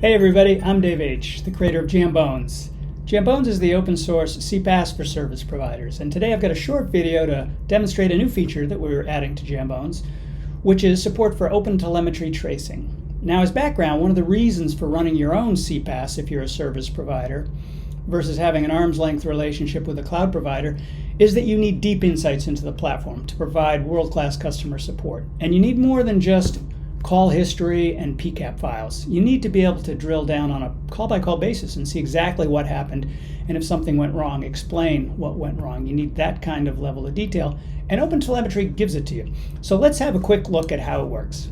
Hey everybody, I'm Dave H., the creator of Jambonz. Jambonz is the open source CPaaS for service providers, and today I've got a short video to demonstrate a new feature that we're adding to Jambonz, which is support for open telemetry tracing. Now, as background, one of the reasons for running your own CPaaS if you're a service provider versus having an arm's length relationship with a cloud provider is that you need deep insights into the platform to provide world-class customer support. And you need more than just call history and PCAP files. You need to be able to drill down on a call-by-call basis and see exactly what happened, and if something went wrong, explain what went wrong. You need that kind of level of detail, and OpenTelemetry gives it to you. So let's have a quick look at how it works.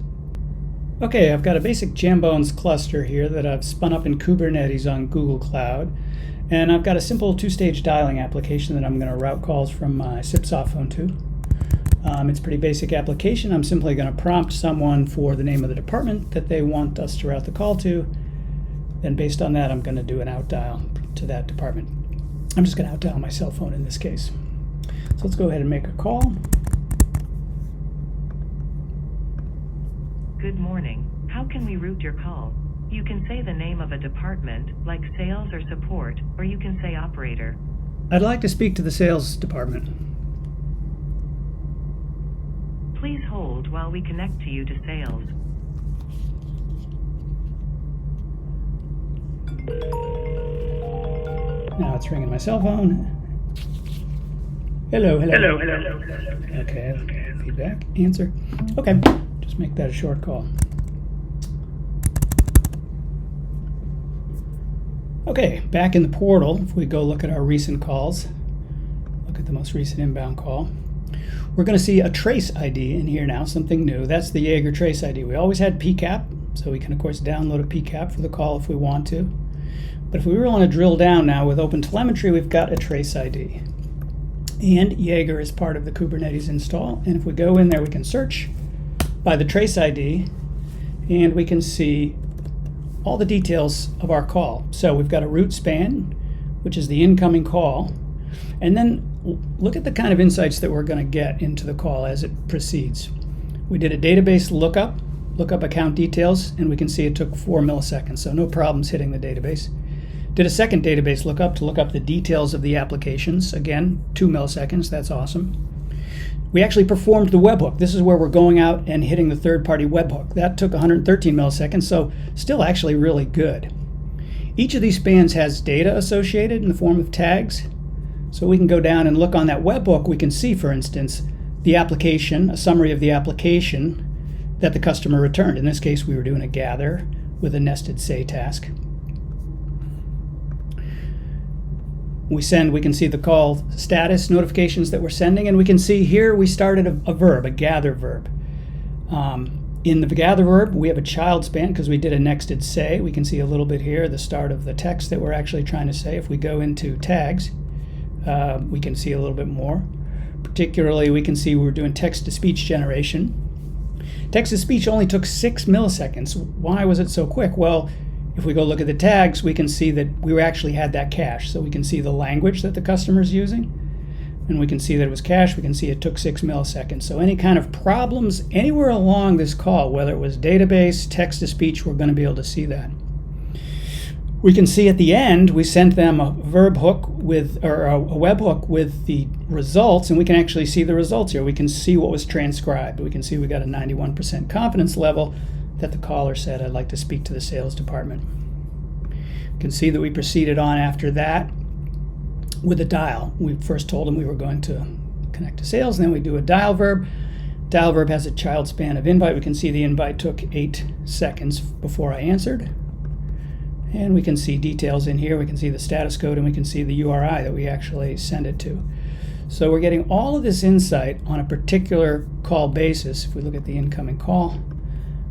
Okay, I've got a basic Jambonz cluster here that I've spun up in Kubernetes on Google Cloud, and I've got a simple two-stage dialing application that I'm going to route calls from my SIP softphone to. It's a pretty basic application. I'm simply going to prompt someone for the name of the department that they want us to route the call to. Then based on that, I'm going to do an out dial to that department. I'm just going to out dial my cell phone in this case. So let's go ahead and make a call. Good morning. How can we route your call? You can say the name of a department, like sales or support, or you can say operator. I'd like to speak to the sales department. Please hold while we connect to you to sales. Now it's ringing my cell phone. Hello. Okay, feedback, answer. Okay, just make that a short call. Okay, back in the portal, if we go look at our recent calls, look at the most recent inbound call, we're going to see a trace ID in here now, something new. That's the Jaeger trace ID. We always had PCAP, so we can of course download a PCAP for the call if we want to. But if we really want to drill down now with OpenTelemetry, we've got a trace ID. And Jaeger is part of the Kubernetes install. And if we go in there, we can search by the trace ID, and we can see all the details of our call. So we've got a route span, which is the incoming call. And then look at the kind of insights that we're going to get into the call as it proceeds. We did a database lookup account details, and we can see it took 4 milliseconds, so no problems hitting the database. Did a second database lookup to look up the details of the applications. Again, 2 milliseconds, that's awesome. We actually performed the webhook. This is where we're going out and hitting the third-party webhook. That took 113 milliseconds, so still actually really good. Each of these spans has data associated in the form of tags. So we can go down and look on that webhook. We can see, for instance, the application, a summary of the application that the customer returned. In this case, we were doing a gather with a nested say task. We can see the call status notifications that we're sending, and we can see here we started a verb, a gather verb. In the gather verb, we have a child span because we did a nested say. We can see a little bit here, the start of the text that we're actually trying to say. If we go into tags, we can see a little bit more. Particularly, we can see we're doing text-to-speech generation. Text-to-speech only took 6 milliseconds. Why was it so quick? Well, if we go look at the tags, we can see that we actually had that cached. So we can see the language that the customer is using, and we can see that it was cached. We can see it took 6 milliseconds. So any kind of problems anywhere along this call, whether it was database, text-to-speech, we're going to be able to see that. We can see at the end, we sent them a verb hook or a web hook with the results, and we can actually see the results here. We can see what was transcribed. We can see we got a 91% confidence level that the caller said, "I'd like to speak to the sales department." You can see that we proceeded on after that with a dial. We first told them we were going to connect to sales, and then we do a dial verb. Dial verb has a child span of invite. We can see the invite took 8 seconds before I answered. And we can see details in here. We can see the status code, and we can see the URI that we actually send it to. So we're getting all of this insight on a particular call basis. If we look at the incoming call,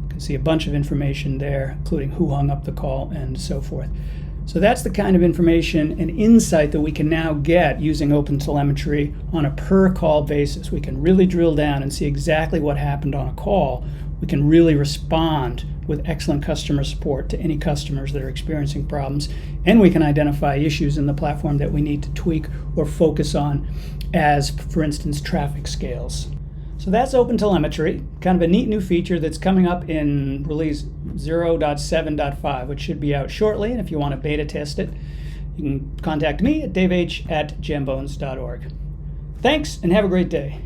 you can see a bunch of information there, including who hung up the call and so forth. So that's the kind of information and insight that we can now get using OpenTelemetry on a per call basis. We can really drill down and see exactly what happened on a call. We can really respond with excellent customer support to any customers that are experiencing problems, and we can identify issues in the platform that we need to tweak or focus on as, for instance, traffic scales. So that's Open Telemetry, kind of a neat new feature that's coming up in release 0.7.5, which should be out shortly. And if you want to beta test it, you can contact me at daveh@jambonz.org. Thanks, and have a great day.